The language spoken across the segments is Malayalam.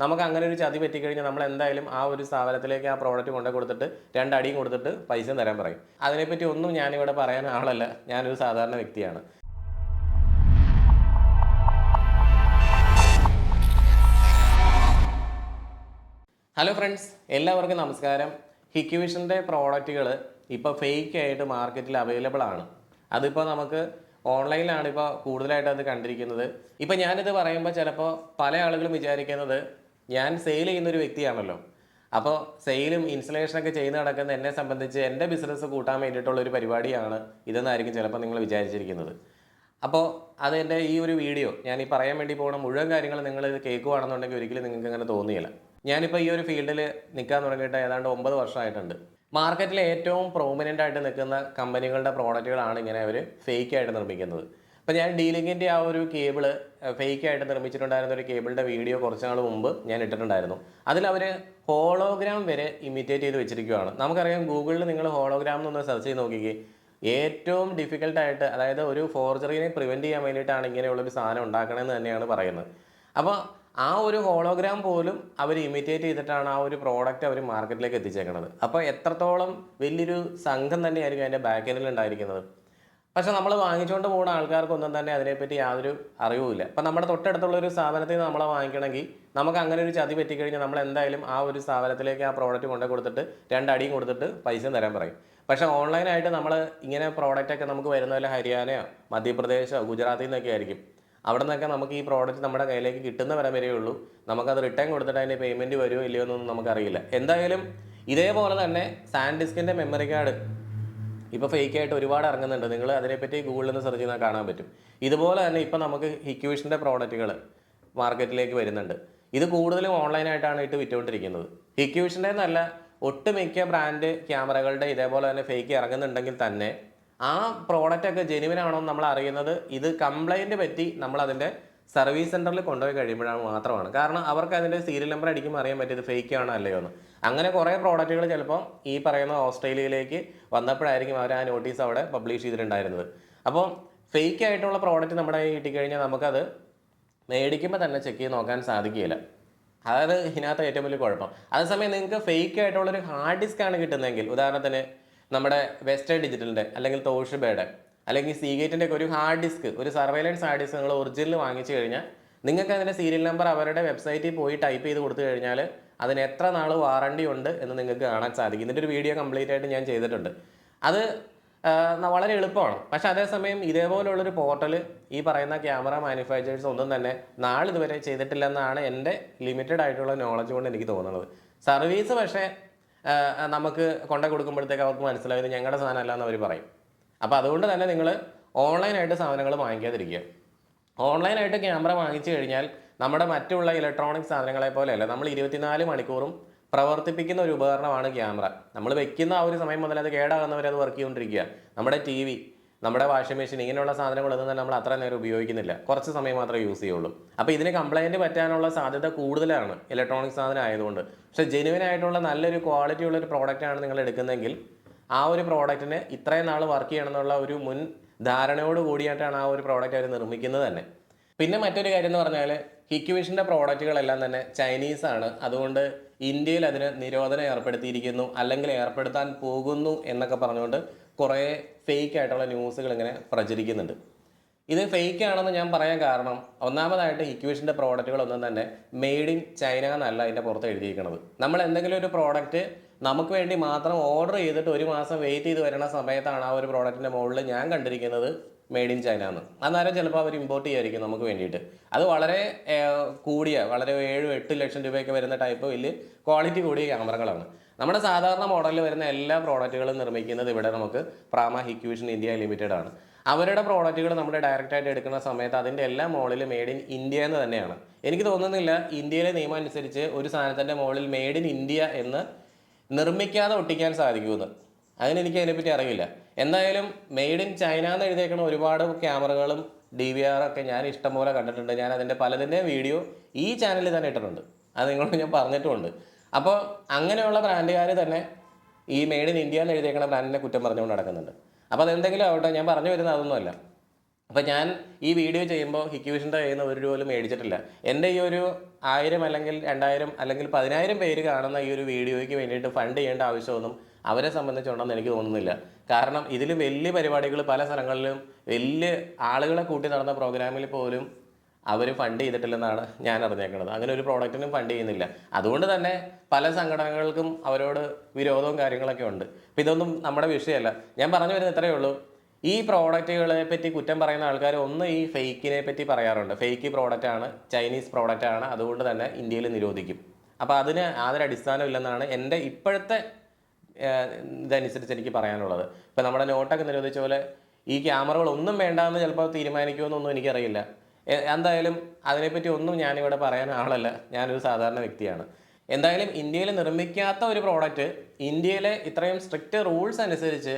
നമുക്ക് അങ്ങനെ ഒരു ചതി പറ്റിക്കഴിഞ്ഞാൽ നമ്മൾ എന്തായാലും ആ ഒരു സ്ഥാപനത്തിലേക്ക് ആ പ്രോഡക്റ്റ് കൊണ്ടു കൊടുത്തിട്ട് രണ്ടടിയും കൊടുത്തിട്ട് പൈസ തരാൻ പറയും. അതിനെപ്പറ്റി ഒന്നും ഞാനിവിടെ പറയാൻ ആളല്ല, ഞാനൊരു സാധാരണ വ്യക്തിയാണ്. ഹലോ ഫ്രണ്ട്സ്, എല്ലാവർക്കും നമസ്കാരം. ഹിക്വിഷൻ്റെ പ്രോഡക്റ്റുകൾ ഇപ്പോൾ ഫേക്ക് ആയിട്ട് മാർക്കറ്റിൽ അവൈലബിൾ ആണ്. അതിപ്പോൾ നമുക്ക് ഓൺലൈനിലാണ് ഇപ്പോൾ കൂടുതലായിട്ട് അത് കണ്ടിരിക്കുന്നത്. ഇപ്പോൾ ഞാനിത് പറയുമ്പോൾ ചിലപ്പോൾ പല ആളുകളും വിചാരിക്കുന്നത് ഞാൻ സെയിൽ ചെയ്യുന്നൊരു വ്യക്തിയാണല്ലോ, അപ്പോൾ സെയിലും ഇൻസ്റ്റലേഷനൊക്കെ ചെയ്ത് നടക്കുന്ന എന്നെ സംബന്ധിച്ച് എൻ്റെ ബിസിനസ് കൂട്ടാൻ വേണ്ടിയിട്ടുള്ളൊരു പരിപാടിയാണ് ഇതെന്നായിരിക്കും ചിലപ്പോൾ നിങ്ങൾ വിചാരിച്ചിരിക്കുന്നത്. അപ്പോൾ അതെൻ്റെ ഈ ഒരു വീഡിയോ ഞാൻ ഈ പറയാൻ വേണ്ടി പോകുന്ന മുഴുവൻ കാര്യങ്ങൾ നിങ്ങൾ ഇത് കേൾക്കുകയാണെന്നുണ്ടെങ്കിൽ ഒരിക്കലും നിങ്ങൾക്ക് അങ്ങനെ തോന്നിയില്ല. ഞാനിപ്പോൾ ഈ ഒരു ഫീൽഡിൽ നിൽക്കാൻ തുടങ്ങിയിട്ട് ഏതാണ്ട് 9 വർഷമായിട്ടുണ്ട്. മാർക്കറ്റിൽ ഏറ്റവും പ്രോമിനൻ്റ് ആയിട്ട് നിൽക്കുന്ന കമ്പനികളുടെ പ്രോഡക്റ്റുകളാണ് ഇങ്ങനെ അവർ ഫേക്ക് ആയിട്ട് നിർമ്മിക്കുന്നത്. ഇപ്പോൾ ഞാൻ ഡീലിങ്ങിൻ്റെ ആ ഒരു കേബിള് ഫേക്ക് ആയിട്ട് നിർമ്മിച്ചിട്ടുണ്ടായിരുന്ന ഒരു കേബിളിൻ്റെ വീഡിയോ കുറച്ച് നാൾ മുമ്പ് ഞാൻ ഇട്ടിട്ടുണ്ടായിരുന്നു. അതിലവർ ഹോളോഗ്രാം വരെ ഇമിറ്റേറ്റ് ചെയ്ത് വെച്ചിരിക്കുകയാണ്. നമുക്കറിയാം, ഗൂഗിളിൽ നിങ്ങൾ ഹോളോഗ്രാം എന്നൊന്ന് സെർച്ച് ചെയ്ത് നോക്കിക്കേ, ഏറ്റവും ഡിഫിക്കൽട്ടായിട്ട്, അതായത് ഒരു ഫോർജറിനെ പ്രിവെൻറ്റ് ചെയ്യാൻ വേണ്ടിയിട്ടാണ് ഇങ്ങനെയുള്ളൊരു സാധനം ഉണ്ടാക്കണമെന്ന് തന്നെയാണ് പറയുന്നത്. അപ്പോൾ ആ ഒരു ഹോളോഗ്രാം പോലും അവർ ഇമിറ്റേറ്റ് ചെയ്തിട്ടാണ് ആ ഒരു പ്രോഡക്റ്റ് അവർ മാർക്കറ്റിലേക്ക് എത്തിച്ചേക്കുന്നത്. അപ്പോൾ എത്രത്തോളം വലിയൊരു സംഘം തന്നെയായിരിക്കും അതിൻ്റെ ബാക്ക് എൻഡിൽ ഉണ്ടായിരിക്കുന്നത്. പക്ഷെ നമ്മൾ വാങ്ങിച്ചുകൊണ്ട് പോകുന്ന ആൾക്കാർക്കൊന്നും തന്നെ അതിനെപ്പറ്റി യാതൊരു അറിവുമില്ല. ഇപ്പം നമ്മുടെ തൊട്ടടുത്തുള്ള ഒരു സ്ഥാപനത്തിൽ നിന്ന് നമ്മളെ വാങ്ങിക്കണമെങ്കിൽ നമുക്ക് അങ്ങനെ ഒരു ചതി പറ്റിക്കഴിഞ്ഞാൽ നമ്മൾ എന്തായാലും ആ ഒരു സ്ഥാപനത്തിലേക്ക് ആ പ്രോഡക്റ്റ് കൊണ്ടു കൊടുത്തിട്ട് രണ്ടടിയും കൊടുത്തിട്ട് പൈസ തരാൻ പറയും. പക്ഷേ ഓൺലൈനായിട്ട് നമ്മൾ ഇങ്ങനെ പ്രോഡക്റ്റൊക്കെ നമുക്ക് വരുന്ന പോലെ ഹരിയാനയോ മധ്യപ്രദേശോ ഗുജറാത്തിൽ നിന്നൊക്കെ ആയിരിക്കും. അവിടെ നിന്നൊക്കെ നമുക്ക് ഈ പ്രോഡക്റ്റ് നമ്മുടെ കയ്യിലേക്ക് കിട്ടുന്ന വരെ ഉള്ളൂ. നമുക്കത് റിട്ടേൺ കൊടുത്തിട്ട് അതിൻ്റെ പേയ്മെൻറ്റ് വരുമോ ഇല്ലയോ എന്നൊന്നും നമുക്കറിയില്ല. എന്തായാലും ഇതേപോലെ തന്നെ സാൻഡിസ്കിൻ്റെ മെമ്മറി കാർഡ് ഇപ്പോൾ ഫേക്കായിട്ട് ഒരുപാട് ഇറങ്ങുന്നുണ്ട്. നിങ്ങൾ അതിനെപ്പറ്റി ഗൂഗിളിൽ നിന്ന് സെർച്ച് ചെയ്താൽ കാണാൻ പറ്റും. ഇതുപോലെ തന്നെ ഇപ്പോൾ നമുക്ക് ഹിക്വിഷൻ്റെ പ്രോഡക്റ്റുകൾ മാർക്കറ്റിലേക്ക് വരുന്നുണ്ട്. ഇത് കൂടുതലും ഓൺലൈനായിട്ടാണ് ഇട്ട് വിറ്റുകൊണ്ടിരിക്കുന്നത്. ഹിക്വിഷൻ്റെ നല്ല ഒട്ടുമിക്ക ബ്രാൻഡ് ക്യാമറകളുടെ ഇതേപോലെ തന്നെ ഫേക്ക് ഇറങ്ങുന്നുണ്ടെങ്കിൽ തന്നെ ആ പ്രോഡക്റ്റൊക്കെ ജെനുവിനാണോ എന്ന് നമ്മൾ അറിയുന്നത് ഇത് കംപ്ലൈൻറ്റ് പറ്റി നമ്മളതിൻ്റെ സർവീസ് സെൻറ്ററിൽ കൊണ്ടുപോയി കഴിയുമ്പോഴാണ് മാത്രമാണ്. കാരണം അവർക്ക് അതിൻ്റെ സീരിയൽ നമ്പർ അടിക്കുമ്പോൾ അറിയാൻ പറ്റും ഇത് ഫേക്ക് ആണോ അല്ലയോ എന്ന്. അങ്ങനെ കുറേ പ്രോഡക്റ്റുകൾ ചിലപ്പോൾ ഈ പറയുന്ന ഓസ്ട്രേലിയയിലേക്ക് വന്നപ്പോഴായിരിക്കും അവർ ആ നോട്ടീസ് അവിടെ പബ്ലിഷ് ചെയ്തിട്ടുണ്ടായിരുന്നത്. അപ്പോൾ ഫേക്ക് ആയിട്ടുള്ള പ്രോഡക്റ്റ് നമ്മുടെ കയ്യിൽ കിട്ടിക്കഴിഞ്ഞാൽ നമുക്കത് മേടിക്കുമ്പോൾ തന്നെ ചെക്ക് ചെയ്ത് നോക്കാൻ സാധിക്കില്ല. അതായത് ഇതിനകത്ത് ഏറ്റവും വലിയ കുഴപ്പം. അതേസമയം നിങ്ങൾക്ക് ഫേക്ക് ആയിട്ടുള്ളൊരു ഹാർഡ് ഡിസ്ക് ആണ് കിട്ടുന്നതെങ്കിൽ, ഉദാഹരണത്തിന് നമ്മുടെ വെസ്റ്റേൺ ഡിജിറ്റലിൻ്റെ അല്ലെങ്കിൽ തോഷിബയുടെ അല്ലെങ്കിൽ സീഗേറ്റിൻ്റെ ഒക്കെ ഒരു ഹാർഡ് ഡിസ്ക്, ഒരു സർവൈലൻസ് ഹാർഡ് ഡിസ്ക് നിങ്ങൾ ഒറിജിനൽ വാങ്ങിച്ചു കഴിഞ്ഞാൽ നിങ്ങൾക്ക് അതിൻ്റെ സീരിയൽ നമ്പർ അവരുടെ വെബ്സൈറ്റിൽ പോയി ടൈപ്പ് ചെയ്ത് കൊടുത്തു കഴിഞ്ഞാൽ അതിന് എത്ര നാൾ വാറണ്ടി ഉണ്ട് എന്ന് നിങ്ങൾക്ക് കാണാൻ സാധിക്കും. ഇതിൻ്റെ ഒരു വീഡിയോ കംപ്ലീറ്റ് ആയിട്ട് ഞാൻ ചെയ്തിട്ടുണ്ട്. അത് വളരെ എളുപ്പമാണ്. പക്ഷേ അതേസമയം ഇതേപോലുള്ളൊരു പോർട്ടൽ ഈ പറയുന്ന ക്യാമറ മാനുഫാക്ചേഴ്സ് ഒന്നും തന്നെ നാളിതുവരെ ചെയ്തിട്ടില്ലെന്നാണ് എൻ്റെ ലിമിറ്റഡ് ആയിട്ടുള്ള നോളജ് കൊണ്ട് എനിക്ക് തോന്നുന്നത്. സർവീസ് പക്ഷേ നമുക്ക് കൊണ്ടു കൊടുക്കുമ്പോഴത്തേക്ക് അവർക്ക് മനസ്സിലായത് ഞങ്ങളുടെ സാധനം അല്ല എന്ന് അവർ പറയും. അപ്പോൾ അതുകൊണ്ട് തന്നെ നിങ്ങൾ ഓൺലൈനായിട്ട് സാധനങ്ങൾ വാങ്ങിക്കാതിരിക്കുക. ഓൺലൈനായിട്ട് ക്യാമറ വാങ്ങിച്ചു കഴിഞ്ഞാൽ നമ്മുടെ മറ്റുള്ള ഇലക്ട്രോണിക് സാധനങ്ങളെ പോലെയല്ല, നമ്മൾ 24 മണിക്കൂറും പ്രവർത്തിപ്പിക്കുന്ന ഒരു ഉപകരണമാണ് ക്യാമറ. നമ്മൾ വെക്കുന്ന ആ ഒരു സമയം മുതൽ അത് കേടാകുന്നവരെ അത് വർക്ക് ചെയ്തുകൊണ്ടിരിക്കുക. നമ്മുടെ TV, നമ്മുടെ വാഷിംഗ് മെഷീൻ, ഇങ്ങനെയുള്ള സാധനങ്ങളൊന്നും തന്നെ നമ്മൾ അത്ര നേരം ഉപയോഗിക്കുന്നില്ല, കുറച്ച് സമയം മാത്രമേ യൂസ് ചെയ്യുള്ളൂ. അപ്പോൾ ഇതിന് കംപ്ലൈൻറ്റ് പറ്റാനുള്ള സാധ്യത കൂടുതലാണ് ഇലക്ട്രോണിക് സാധനം ആയതുകൊണ്ട്. പക്ഷേ ജെനുവിനായിട്ടുള്ള നല്ലൊരു ക്വാളിറ്റി ഉള്ളൊരു പ്രോഡക്റ്റാണ് നിങ്ങൾ എടുക്കുന്നതെങ്കിൽ ആ ഒരു പ്രോഡക്റ്റിന് ഇത്രയും നാൾ വർക്ക് ചെയ്യണം എന്നുള്ള ഒരു മുൻ ധാരണയോട് കൂടിയിട്ടാണ് ആ ഒരു പ്രോഡക്റ്റ് അവർ നിർമ്മിക്കുന്നത് തന്നെ. പിന്നെ മറ്റൊരു കാര്യം എന്ന് പറഞ്ഞാൽ ഹിക്വിഷൻ്റെ പ്രോഡക്റ്റുകളെല്ലാം തന്നെ ചൈനീസാണ്. അതുകൊണ്ട് ഇന്ത്യയിൽ അതിന് നിരോധനം ഏർപ്പെടുത്തിയിരിക്കുന്നു, അല്ലെങ്കിൽ ഏർപ്പെടുത്താൻ പോകുന്നു എന്നൊക്കെ പറഞ്ഞുകൊണ്ട് കുറേ ഫേക്ക് ആയിട്ടുള്ള ന്യൂസുകൾ ഇങ്ങനെ പ്രചരിക്കുന്നുണ്ട്. ഇത് ഫേക്ക് ആണെന്ന് ഞാൻ പറയാൻ കാരണം, ഒന്നാമതായിട്ട് ഹിക്വിഷൻ്റെ പ്രോഡക്റ്റുകളൊന്നും തന്നെ മെയ്ഡ് ഇൻ ചൈന എന്നല്ല അതിൻ്റെ പുറത്ത് എഴുതിയിരിക്കുന്നത്. നമ്മൾ എന്തെങ്കിലും ഒരു പ്രോഡക്റ്റ് നമുക്ക് വേണ്ടി മാത്രം ഓർഡർ ചെയ്തിട്ട് 1 മാസം വെയിറ്റ് ചെയ്ത് വരുന്ന സമയത്താണ് ആ ഒരു പ്രോഡക്റ്റിൻ്റെ മുകളിൽ ഞാൻ കണ്ടിരിക്കുന്നത് മെയ്ഡ് ഇൻ ചൈന എന്ന്. അന്നേരം ചിലപ്പോൾ അവർ ഇമ്പോർട്ട് ചെയ്യായിരിക്കും നമുക്ക് വേണ്ടിയിട്ട്. അത് വളരെ കൂടിയ, വളരെ 7-8 ലക്ഷം രൂപയൊക്കെ വരുന്ന ടൈപ്പ് വലിയ ക്വാളിറ്റി കൂടിയ ക്യാമറകളാണ്. നമ്മുടെ സാധാരണ മോഡലിൽ വരുന്ന എല്ലാ പ്രോഡക്റ്റുകളും നിർമ്മിക്കുന്നത് ഇവിടെ നമുക്ക് പ്രാമ ഹിക്വിഷൻ ഇന്ത്യ ലിമിറ്റഡ് ആണ്. അവരുടെ പ്രോഡക്റ്റുകൾ നമ്മൾ ഡയറക്റ്റായിട്ട് എടുക്കുന്ന സമയത്ത് അതിൻ്റെ എല്ലാ മുകളിൽ മെയ്ഡ് ഇൻ ഇന്ത്യ എന്ന് തന്നെയാണ്. എനിക്ക് തോന്നുന്നില്ല ഇന്ത്യയിലെ നിയമം അനുസരിച്ച് ഒരു സാധനത്തിൻ്റെ മുകളിൽ മെയ്ഡ് ഇൻ ഇന്ത്യ എന്ന് നിർമ്മിക്കാതെ ഒട്ടിക്കാൻ സാധിക്കുമെന്ന്. അതിനെനിക്ക് അതിനെപ്പറ്റി അറിയില്ല. എന്തായാലും മെയ്ഡ് ഇൻ ചൈന എന്ന് എഴുതിയേക്കുന്ന ഒരുപാട് ക്യാമറകളും DVR ഒക്കെ ഞാൻ ഇഷ്ടംപോലെ കണ്ടിട്ടുണ്ട്. ഞാൻ അതിൻ്റെ പലതിൻ്റെ വീഡിയോ ഈ ചാനലിൽ തന്നെ ഇട്ടിട്ടുണ്ട്, അത് നിങ്ങളോട് ഞാൻ പറഞ്ഞിട്ടുമുണ്ട്. അപ്പോൾ അങ്ങനെയുള്ള ബ്രാൻഡുകാർ തന്നെ ഈ മെയ്ഡ് ഇൻ ഇന്ത്യ എന്ന് എഴുതിയേക്കുന്ന ബ്രാൻഡിനെ കുറ്റം പറഞ്ഞുകൊണ്ട് നടക്കുന്നുണ്ട്. അപ്പോൾ അതെന്തെങ്കിലും ആവട്ടെ, ഞാൻ പറഞ്ഞു വരുന്നത് അതൊന്നുമല്ല. അപ്പോൾ ഞാൻ ഈ വീഡിയോ ചെയ്യുമ്പോൾ ഹിക്വിഷൻ്റെ കയ്യിൽ നിന്ന് ഒരു രൂപ പോലും മേടിച്ചിട്ടില്ല. എൻ്റെ ഈ ഒരു 1000 അല്ലെങ്കിൽ 2000 അല്ലെങ്കിൽ 10,000 പേര് കാണുന്ന ഈ ഒരു വീഡിയോയ്ക്ക് വേണ്ടിയിട്ട് ഫണ്ട് ചെയ്യേണ്ട ആവശ്യമൊന്നും അവരെ സംബന്ധിച്ചുണ്ടെന്ന് എനിക്ക് തോന്നുന്നില്ല. കാരണം ഇതിൽ വലിയ പരിപാടികൾ പല സ്ഥലങ്ങളിലും വലിയ ആളുകളെ കൂട്ടി നടന്ന പ്രോഗ്രാമിൽ പോലും അവർ ഫണ്ട് ചെയ്തിട്ടില്ലെന്നാണ് ഞാൻ അറിഞ്ഞേക്കുന്നത്. അങ്ങനെ ഒരു പ്രോഡക്റ്റിനും ഫണ്ട് ചെയ്യുന്നില്ല. അതുകൊണ്ട് തന്നെ പല സംഘടനകൾക്കും അവരോട് വിരോധവും കാര്യങ്ങളൊക്കെ ഉണ്ട്. അപ്പോൾ ഇതൊന്നും നമ്മുടെ വിഷയമല്ല. ഞാൻ പറഞ്ഞു വരുന്നത് ഇത്രയേ ഉള്ളൂ. ഈ പ്രോഡക്റ്റുകളെ പറ്റി കുറ്റം പറയുന്ന ആൾക്കാർ ഒന്ന് ഈ ഫേക്കിനെ പറ്റി പറയാറുണ്ട്. ഫേക്ക് പ്രോഡക്റ്റാണ്, ചൈനീസ് പ്രോഡക്റ്റാണ്, അതുകൊണ്ട് തന്നെ ഇന്ത്യയിൽ നിരോധിക്കും. അപ്പോൾ അതിന് യാതൊരു അടിസ്ഥാനമില്ലെന്നാണ് എൻ്റെ ഇപ്പോഴത്തെ ഇതനുസരിച്ച് എനിക്ക് പറയാനുള്ളത്. ഇപ്പോൾ നമ്മുടെ നോട്ടൊക്കെ നിരോധിച്ച പോലെ ഈ ക്യാമറകളൊന്നും വേണ്ടാന്ന് ചിലപ്പോൾ തീരുമാനിക്കുമെന്നൊന്നും എനിക്കറിയില്ല. എന്തായാലും അതിനെപ്പറ്റി ഒന്നും ഞാനിവിടെ പറയാൻ ആളല്ല. ഞാനൊരു സാധാരണ വ്യക്തിയാണ്. എന്തായാലും ഇന്ത്യയിൽ നിർമ്മിക്കാത്ത ഒരു പ്രോഡക്റ്റ് ഇന്ത്യയിലെ ഇത്രയും സ്ട്രിക്റ്റ് റൂൾസ് അനുസരിച്ച്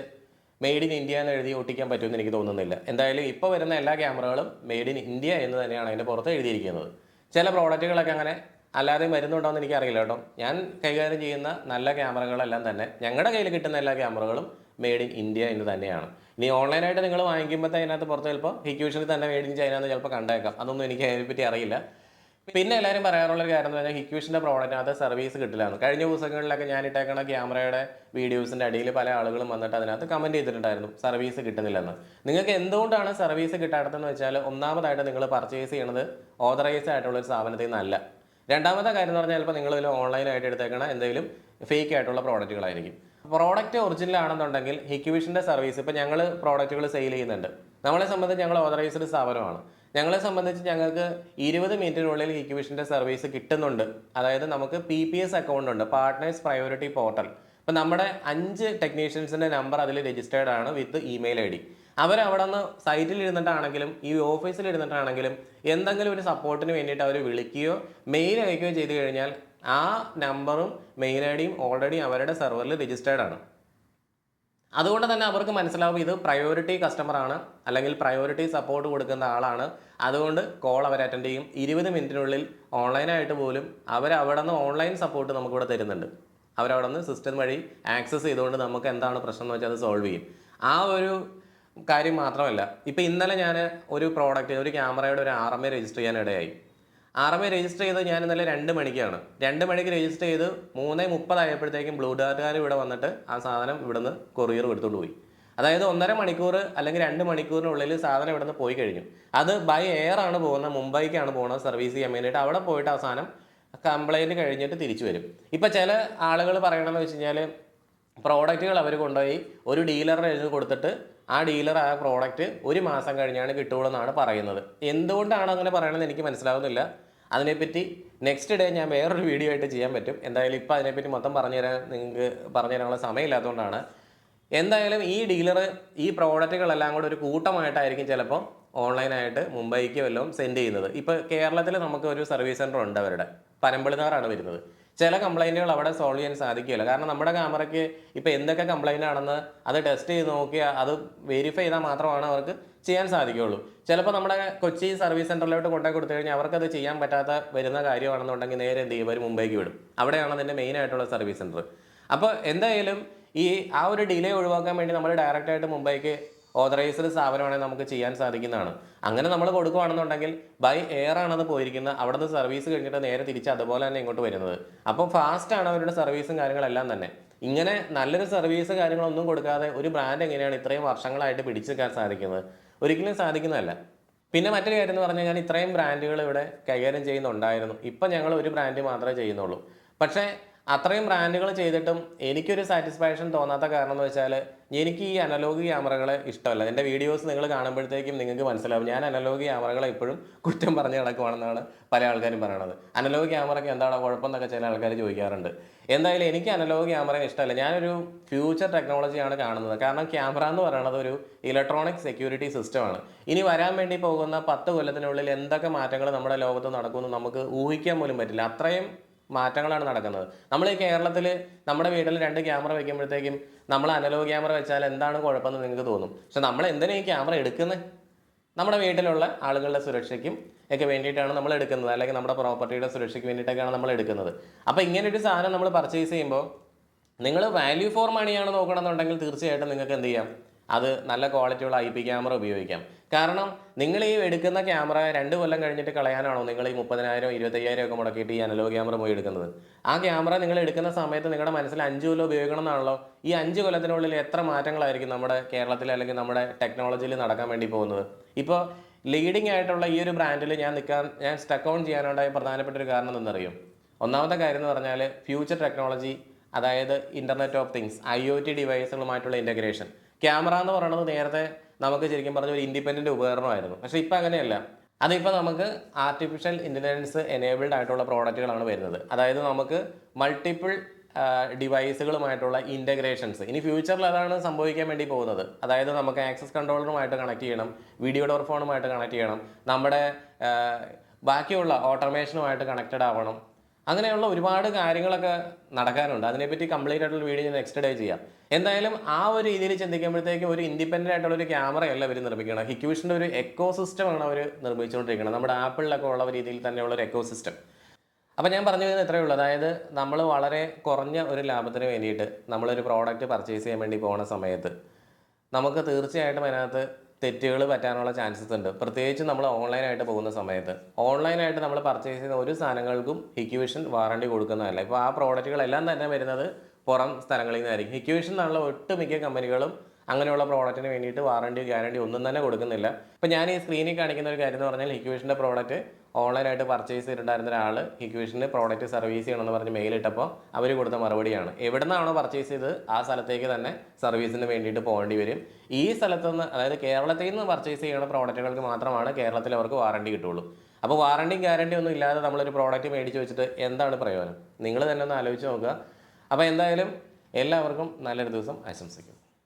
മെയ്ഡ് ഇൻ ഇന്ത്യ എന്ന് എഴുതി ഒട്ടിക്കാൻ പറ്റുമെന്ന് എനിക്ക് തോന്നുന്നില്ല. എന്തായാലും ഇപ്പോൾ വരുന്ന എല്ലാ ക്യാമറകളും മെയ്ഡ് ഇൻ ഇന്ത്യ എന്ന് തന്നെയാണ് അതിൻ്റെ പുറത്ത് എഴുതിയിരിക്കുന്നത്. ചില പ്രോഡക്റ്റുകളൊക്കെ അങ്ങനെ അല്ലാതെ വരുന്നുണ്ടോ എന്ന് എനിക്കറിയില്ല കേട്ടോ. ഞാൻ കൈകാര്യം ചെയ്യുന്ന നല്ല ക്യാമറകളെല്ലാം തന്നെ, ഞങ്ങളുടെ കയ്യിൽ കിട്ടുന്ന എല്ലാ ക്യാമറകളും മെയ്ഡ് ഇൻ ഇന്ത്യ എന്ന് തന്നെയാണ്. ഇനി ഓൺലൈനായിട്ട് നിങ്ങൾ വാങ്ങിക്കുമ്പോഴത്തെ അതിനകത്ത് പുറത്ത് ചിലപ്പോൾ ഹിക്വിഷനിൽ തന്നെ മെയ്ഡ് ഇൻ ചൈന എന്ന് ചിലപ്പോൾ കണ്ടേക്കാം. അതൊന്നും എനിക്ക് അതിനെപ്പറ്റി അറിയില്ല. പിന്നെ എല്ലാവരും പറയാറുള്ളൊരു കാര്യം എന്ന് പറഞ്ഞാൽ ഹിക്വിഷൻ്റെ പ്രോഡക്റ്റിനകത്ത് സർവീസ് കിട്ടില്ലാന്ന്. കഴിഞ്ഞ ദിവസങ്ങളിലൊക്കെ ഞാൻ ഇട്ടേക്കണ ക്യാമറയുടെ വീഡിയോസിൻ്റെ അടിയിൽ പല ആളുകളും വന്നിട്ട് അതിനകത്ത് കമൻറ്റ് ചെയ്തിട്ടുണ്ടായിരുന്നു സർവീസ് കിട്ടുന്നില്ലെന്ന്. നിങ്ങൾക്ക് എന്തുകൊണ്ടാണ് സർവീസ് കിട്ടാത്തതെന്ന് വെച്ചാൽ, ഒന്നാമതായിട്ട് നിങ്ങൾ പർച്ചേസ് ചെയ്യണത് ഓതറൈസ്ഡ് ആയിട്ടുള്ളൊരു സ്ഥാപനത്തിൽ നിന്നല്ല. രണ്ടാമത്തെ കാര്യം എന്ന് പറഞ്ഞാൽ ചിലപ്പോൾ നിങ്ങളിതിൽ ഓൺലൈനായിട്ട് എടുത്തേക്കണ എന്തെങ്കിലും ഫേക്ക് ആയിട്ടുള്ള പ്രോഡക്റ്റുകളായിരിക്കും. പ്രോഡക്റ്റ് ഒറിജിനൽ ആണെന്നുണ്ടെങ്കിൽ ഹിക്വിഷൻ്റെ സർവീസ്, ഇപ്പോൾ ഞങ്ങൾ പ്രോഡക്റ്റുകൾ സെയിൽ ചെയ്യുന്നുണ്ട്. നമ്മളെ സംബന്ധിച്ച് ഞങ്ങൾ ഓതറൈസ്ഡ് സ്ഥാപനമാണ്. ഞങ്ങളെ സംബന്ധിച്ച് ഞങ്ങൾക്ക് 20 മിനിറ്റിനുള്ളിൽ ഹിക്വിഷൻ്റെ സർവീസ് കിട്ടുന്നുണ്ട്. അതായത് നമുക്ക് PPS അക്കൗണ്ട് ഉണ്ട്, പാർട്ട്നേഴ്സ് പ്രയോറിറ്റി പോർട്ടൽ. അപ്പോൾ നമ്മുടെ 5 ടെക്നീഷ്യൻസിൻ്റെ നമ്പർ അതിൽ രജിസ്റ്റേർഡ് ആണ് വിത്ത് ഇമെയിൽ ID. അവരവിടെ നിന്ന് സൈറ്റിൽ ഇരുന്നിട്ടാണെങ്കിലും ഈ ഓഫീസിൽ ഇരുന്നിട്ടാണെങ്കിലും എന്തെങ്കിലും ഒരു സപ്പോർട്ടിന് വേണ്ടിയിട്ട് അവർ വിളിക്കുകയോ മെയിൽ അയക്കുകയോ ചെയ്തു കഴിഞ്ഞാൽ ആ നമ്പറും മെയിൽ IDയും ഓൾറെഡി അവരുടെ സെർവറിൽ രജിസ്റ്റേർഡ് ആണ്. അതുകൊണ്ട് തന്നെ അവർക്ക് മനസ്സിലാവും ഇത് പ്രയോറിറ്റി കസ്റ്റമറാണ്, അല്ലെങ്കിൽ പ്രയോറിറ്റി സപ്പോർട്ട് കൊടുക്കുന്ന ആളാണ്. അതുകൊണ്ട് കോൾ അവർ അറ്റൻഡ് ചെയ്യും. 20 മിനിറ്റിനുള്ളിൽ ഓൺലൈനായിട്ട് പോലും അവരവിടെ നിന്ന് ഓൺലൈൻ സപ്പോർട്ട് നമുക്കിവിടെ തരുന്നുണ്ട്. അവരവിടെ നിന്ന് സിസ്റ്റം വഴി ആക്സസ് ചെയ്തുകൊണ്ട് നമുക്ക് എന്താണ് പ്രശ്നം എന്ന് വെച്ചാൽ അത് സോൾവ് ചെയ്യും. ആ ഒരു കാര്യം മാത്രമല്ല, ഇപ്പോൾ ഇന്നലെ ഞാൻ ഒരു പ്രോഡക്റ്റ്, ഒരു ക്യാമറയുടെ ഒരു RMA രജിസ്റ്റർ ചെയ്യാനിടയായി. RMA രജിസ്റ്റർ ചെയ്ത് ഞാൻ ഇന്നലെ 2 മണിക്കാണ്. 2 മണിക്ക് രജിസ്റ്റർ ചെയ്ത് 3:30 ആയപ്പോഴത്തേക്കും ബ്ലൂ ഡാർട്ടുകാർ ഇവിടെ വന്നിട്ട് ആ സാധനം ഇവിടുന്ന് കൊറിയർ എടുത്തുകൊണ്ട് പോയി. അതായത് 1.5 മണിക്കൂർ അല്ലെങ്കിൽ 2 മണിക്കൂറിനുള്ളിൽ സാധനം ഇവിടുന്ന് പോയി കഴിഞ്ഞു. അത് ബൈ എയർ ആണ് പോകുന്നത്, മുംബൈക്കാണ് പോകുന്നത് സർവീസ് ചെയ്യാൻ വേണ്ടിയിട്ട്. അവിടെ പോയിട്ട് അവസാനം കംപ്ലൈൻറ്റ് കഴിഞ്ഞിട്ട് തിരിച്ചു വരും. ഇപ്പോൾ ചില ആളുകൾ പറയണമെന്ന് വെച്ച് കഴിഞ്ഞാൽ പ്രോഡക്റ്റുകൾ അവർ കൊണ്ടുപോയി ഒരു ഡീലറുടെ എഴുതി കൊടുത്തിട്ട് ആ ഡീലർ ആ പ്രോഡക്റ്റ് 1 മാസം കഴിഞ്ഞാണ് കിട്ടുകയുള്ളൂ എന്നാണ് പറയുന്നത്. എന്തുകൊണ്ടാണ് അങ്ങനെ പറയണമെന്ന് എനിക്ക് മനസ്സിലാവുന്നില്ല. അതിനെപ്പറ്റി നെക്സ്റ്റ് ഡേ ഞാൻ വേറൊരു വീഡിയോ ആയിട്ട് ചെയ്യാൻ പറ്റും. എന്തായാലും ഇപ്പോൾ അതിനെപ്പറ്റി മൊത്തം നിങ്ങൾക്ക് പറഞ്ഞു തരാനുള്ള സമയമില്ലാത്തതുകൊണ്ടാണ്. എന്തായാലും ഈ ഡീലർ ഈ പ്രോഡക്റ്റുകളെല്ലാം കൂടെ ഒരു കൂട്ടമായിട്ടായിരിക്കും ചിലപ്പോൾ ഓൺലൈനായിട്ട് മുംബൈക്ക് വല്ലതും സെൻഡ് ചെയ്യുന്നത്. ഇപ്പോൾ കേരളത്തിൽ നമുക്ക് ഒരു സർവീസ് സെൻറ്റർ ഉണ്ട്, അവരുടെ പനമ്പളിനാറാണ് വരുന്നത്. ചില കംപ്ലൈൻറ്റുകൾ അവിടെ സോൾവ് ചെയ്യാൻ സാധിക്കില്ല. കാരണം നമ്മുടെ ക്യാമറയ്ക്ക് ഇപ്പോൾ എന്തൊക്കെ കംപ്ലൈൻ്റ് ആണെന്ന് അത് ടെസ്റ്റ് ചെയ്ത് നോക്കിയാൽ അത് വെരിഫൈ ചെയ്താൽ മാത്രമാണ് അവർക്ക് ചെയ്യാൻ സാധിക്കുകയുള്ളൂ. ചിലപ്പോൾ നമ്മുടെ കൊച്ചി സർവീസ് സെൻറ്ററിലോട്ട് കൊണ്ടുപോയി കൊടുത്തു കഴിഞ്ഞാൽ അവർക്കത് ചെയ്യാൻ പറ്റാത്ത വരുന്ന കാര്യമാണെന്നുണ്ടെങ്കിൽ നേരെ എന്ത് ചെയ്യും, അവർ മുംബൈക്ക് വിടും. അവിടെയാണ് അതിൻ്റെ മെയിൻ ആയിട്ടുള്ള സർവീസ് സെൻറ്റർ. അപ്പോൾ എന്തായാലും ആ ഒരു ഡിലേ ഒഴിവാക്കാൻ വേണ്ടി നമ്മൾ ഡയറക്റ്റായിട്ട് മുംബൈക്ക് ഓതറൈസ്ഡ് സ്ഥാപനമാണെങ്കിൽ നമുക്ക് ചെയ്യാൻ സാധിക്കുന്നതാണ്. അങ്ങനെ നമ്മൾ കൊടുക്കുകയാണെന്നുണ്ടെങ്കിൽ ബൈ എയർ ആണത് പോയിരിക്കുന്നത്. അവിടെ നിന്ന് സർവീസ് കഴിഞ്ഞിട്ട് നേരെ തിരിച്ച് അതുപോലെ തന്നെ ഇങ്ങോട്ട് വരുന്നത്. അപ്പോൾ ഫാസ്റ്റാണ് അവരുടെ സർവീസും കാര്യങ്ങളെല്ലാം തന്നെ. ഇങ്ങനെ നല്ലൊരു സർവീസ് കാര്യങ്ങളൊന്നും കൊടുക്കാതെ ഒരു ബ്രാൻഡ് എങ്ങനെയാണ് ഇത്രയും വർഷങ്ങളായിട്ട് പിടിച്ചു നിൽക്കാൻ സാധിക്കുന്നത്? ഒരിക്കലും സാധിക്കുന്നതല്ല. പിന്നെ മറ്റൊരു കാര്യം എന്ന് പറഞ്ഞാൽ, ഞാൻ ഇത്രയും ബ്രാൻഡുകൾ ഇവിടെ കൈകാര്യം ചെയ്യുന്നുണ്ടായിരുന്നു. ഇപ്പം ഞങ്ങൾ ഒരു ബ്രാൻഡ് മാത്രമേ ചെയ്യുന്നുള്ളൂ. പക്ഷേ അത്രയും ബ്രാൻഡുകൾ ചെയ്തിട്ടും എനിക്കൊരു സാറ്റിസ്ഫാക്ഷൻ തോന്നാത്ത കാരണം എന്ന് വെച്ചാൽ, എനിക്ക് ഈ അനലോഗ് ക്യാമറകളെ ഇഷ്ടമല്ല. എൻ്റെ വീഡിയോസ് നിങ്ങൾ കാണുമ്പോഴത്തേക്കും നിങ്ങൾക്ക് മനസ്സിലാവും ഞാൻ അനലോഗ് ക്യാമറകളെ എപ്പോഴും കുറ്റം പറഞ്ഞ് കിടക്കുവാണെന്നാണ് പല ആൾക്കാരും പറയണത്. അനലോഗ് ക്യാമറയ്ക്ക് എന്താണ് കുഴപ്പം എന്നൊക്കെ ചില ആൾക്കാർ ചോദിക്കാറുണ്ട്. എന്തായാലും എനിക്ക് അനലോഗ് ക്യാമറ ഇഷ്ടമല്ല. ഞാനൊരു ഫ്യൂച്ചർ ടെക്നോളജിയാണ് കാണുന്നത്. കാരണം ക്യാമറ എന്ന് പറയുന്നത് ഒരു ഇലക്ട്രോണിക് സെക്യൂരിറ്റി സിസ്റ്റമാണ്. ഇനി വരാൻ വേണ്ടി പോകുന്ന 10 കൊല്ലത്തിനുള്ളിൽ എന്തൊക്കെ മാറ്റങ്ങൾ നമ്മുടെ ലോകത്ത് നടക്കുമെന്ന് നമുക്ക് ഊഹിക്കാൻ പോലും പറ്റില്ല. അത്രയും മാറ്റങ്ങളാണ് നടക്കുന്നത്. നമ്മൾ ഈ കേരളത്തിൽ നമ്മുടെ വീട്ടിൽ 2 ക്യാമറ വയ്ക്കുമ്പോഴത്തേക്കും നമ്മൾ അനലോഗ് ക്യാമറ വെച്ചാൽ എന്താണ് കുഴപ്പമെന്ന് നിങ്ങൾക്ക് തോന്നും. പക്ഷെ നമ്മൾ എന്തിനാണ് ഈ ക്യാമറ എടുക്കുന്നത്? നമ്മുടെ വീട്ടിലുള്ള ആളുകളുടെ സുരക്ഷയ്ക്കും ഒക്കെ വേണ്ടിയിട്ടാണ് നമ്മൾ എടുക്കുന്നത്, അല്ലെങ്കിൽ നമ്മുടെ പ്രോപ്പർട്ടിയുടെ സുരക്ഷയ്ക്ക് വേണ്ടിയിട്ടൊക്കെയാണ് നമ്മൾ എടുക്കുന്നത്. അപ്പോൾ ഇങ്ങനൊരു സാധനം നമ്മൾ പർച്ചേസ് ചെയ്യുമ്പോൾ നിങ്ങൾ വാല്യൂ ഫോർ മണിയാണ് നോക്കണമെന്നുണ്ടെങ്കിൽ തീർച്ചയായിട്ടും നിങ്ങൾക്ക് എന്ത് ചെയ്യാം, അത് നല്ല ക്വാളിറ്റിയുള്ള IP ക്യാമറ ഉപയോഗിക്കാം. കാരണം നിങ്ങൾ ഈ എടുക്കുന്ന ക്യാമറ 2 കൊല്ലം കഴിഞ്ഞിട്ട് കളയാനാണോ നിങ്ങൾ ഈ 30,000 25,000 ഒക്കെ മുടക്കിയിട്ട് ഈ അനലോഗ് ക്യാമറ പോയി എടുക്കുന്നത്? ആ ക്യാമറ നിങ്ങൾ എടുക്കുന്ന സമയത്ത് നിങ്ങളുടെ മനസ്സിൽ 5 കൊല്ലം ഉപയോഗിക്കണം എന്നാണല്ലോ. ഈ 5 കൊല്ലത്തിനുള്ളിൽ എത്ര മാറ്റങ്ങളായിരിക്കും നമ്മുടെ കേരളത്തിൽ അല്ലെങ്കിൽ നമ്മുടെ ടെക്നോളജിയിൽ നടക്കാൻ വേണ്ടി പോകുന്നത്? ഇപ്പോൾ ലീഡിംഗ് ആയിട്ടുള്ള ഈ ഒരു ബ്രാൻഡിൽ ഞാൻ സ്റ്റക്ക് ഓൺ ചെയ്യാനുണ്ടായ പ്രധാനപ്പെട്ട ഒരു കാരണം എന്തെന്നറിയും? ഒന്നാമത്തെ കാര്യം എന്ന് പറഞ്ഞാൽ ഫ്യൂച്ചർ ടെക്നോളജി, അതായത് ഇൻ്റർനെറ്റ് ഓഫ് തിങ്സ്, IoT ഡിവൈസുകളുമായിട്ടുള്ള ഇൻ്റഗ്രേഷൻ. ക്യാമറ എന്ന് പറയുന്നത് നേരത്തെ നമുക്ക് ശരിക്കും പറഞ്ഞ ഒരു ഇൻഡിപെൻഡൻറ്റ് ഉപകരണമായിരുന്നു. പക്ഷേ ഇപ്പോൾ അങ്ങനെയല്ല. അതിപ്പോൾ നമുക്ക് ആർട്ടിഫിഷ്യൽ ഇൻ്റലിജൻസ് എനേബിൾഡ് ആയിട്ടുള്ള പ്രോഡക്റ്റുകളാണ് വരുന്നത്. അതായത് നമുക്ക് മൾട്ടിപ്പിൾ ഡിവൈസുകളുമായിട്ടുള്ള ഇൻ്റഗ്രേഷൻസ്. ഇനി ഫ്യൂച്ചറിൽ അതാണ് സംഭവിക്കാൻ വേണ്ടി പോകുന്നത്. അതായത് നമുക്ക് ആക്സസ് കൺട്രോളറുമായിട്ട് കണക്ട് ചെയ്യണം, വീഡിയോ ഡോർ ഫോണുമായിട്ട് കണക്ട് ചെയ്യണം, നമ്മുടെ ബാക്കിയുള്ള ഓട്ടോമേഷനുമായിട്ട് കണക്റ്റഡ് ആവണം. അങ്ങനെയുള്ള ഒരുപാട് കാര്യങ്ങളൊക്കെ നടക്കാനുണ്ട്. അതിനെപ്പറ്റി കംപ്ലീറ്റ് ആയിട്ടുള്ള വീഡിയോ ഞാൻ നെക്സ്റ്റ് ഡേ ചെയ്യാം. എന്തായാലും ആ ഒരു രീതിയിൽ ചിന്തിക്കുമ്പോഴത്തേക്കും ഒരു ഇൻഡിപെൻഡൻ്റ് ആയിട്ടുള്ള ഒരു ക്യാമറയല്ല അവർ നിർമ്മിക്കണം. ഹിക്വിഷൻ്റെ ഒരു എക്കോ സിസ്റ്റമാണ് അവർ നിർമ്മിച്ചുകൊണ്ടിരിക്കുന്നത്. നമ്മുടെ ആപ്പിളിലൊക്കെ ഉള്ള രീതിയിൽ തന്നെയുള്ള ഒരു എക്കോ സിസ്റ്റം. അപ്പോൾ ഞാൻ പറഞ്ഞു വരുന്നത് ഇത്രയേ ഉള്ളൂ. അതായത് നമ്മൾ വളരെ കുറഞ്ഞ ഒരു ലാഭത്തിന് വേണ്ടിയിട്ട് നമ്മളൊരു പ്രോഡക്റ്റ് പർച്ചേസ് ചെയ്യാൻ വേണ്ടി പോകുന്ന സമയത്ത് നമുക്ക് തീർച്ചയായിട്ടും അതിനകത്ത് തെറ്റുകൾ പറ്റാനുള്ള ചാൻസസ് ഉണ്ട്. പ്രത്യേകിച്ച് നമ്മൾ ഓൺലൈനായിട്ട് പോകുന്ന സമയത്ത്. ഓൺലൈനായിട്ട് നമ്മൾ പർച്ചേസ് ചെയ്യുന്ന ഒരു സാധനങ്ങൾക്കും ഹിക്വിഷൻ വാറണ്ടി കൊടുക്കുന്നതല്ല. ഇപ്പോൾ ആ പ്രോഡക്റ്റുകളെല്ലാം തന്നെ വരുന്നത് പുറം സ്ഥലങ്ങളിൽ നിന്നായിരിക്കും. ഹിക്വിഷൻ എന്നുള്ള ഒട്ടുമിക്ക കമ്പനികളും അങ്ങനെയുള്ള പ്രോഡക്റ്റിന് വേണ്ടിയിട്ട് വാറണ്ടി ഗ്യാരണ്ടി ഒന്നും തന്നെ കൊടുക്കുന്നില്ല. ഇപ്പോൾ ഞാൻ ഈ സ്ക്രീനിൽ കാണിക്കുന്ന ഒരു കാര്യം എന്ന് പറഞ്ഞാൽ ഹിക്വിഷൻ്റെ പ്രോഡക്റ്റ് ഓൺലൈനായിട്ട് പർച്ചേസ് ചെയ്തിട്ടുണ്ടായിരുന്ന ഒരാൾ ഹിക്വിഷന് പ്രോഡക്റ്റ് സർവീസ് ചെയ്യണമെന്ന് പറഞ്ഞ് മെയിലിട്ടപ്പോൾ അവർ കൊടുത്ത മറുപടിയാണ്, എവിടെ നിന്നാണോ പർച്ചേസ് ചെയ്ത് ആ സ്ഥലത്തേക്ക് തന്നെ സർവീസിന് വേണ്ടിയിട്ട് പോകേണ്ടി വരും. ഈ സ്ഥലത്തുനിന്ന്, അതായത് കേരളത്തിൽ നിന്ന് പർച്ചേസ് ചെയ്യുന്ന പ്രോഡക്റ്റുകൾക്ക് മാത്രമാണ് കേരളത്തിൽ അവർക്ക് വാറണ്ടി കിട്ടുള്ളൂ. അപ്പോൾ വാറണ്ടിയും ഗ്യാരണ്ടി ഒന്നും ഇല്ലാതെ നമ്മളൊരു പ്രോഡക്റ്റ് മേടിച്ച് വെച്ചിട്ട് എന്താണ് പ്രയോജനം? നിങ്ങൾ തന്നെ ഒന്ന് ആലോചിച്ച് നോക്കുക. അപ്പോൾ എന്തായാലും എല്ലാവർക്കും നല്ലൊരു ദിവസം ആശംസിക്കും.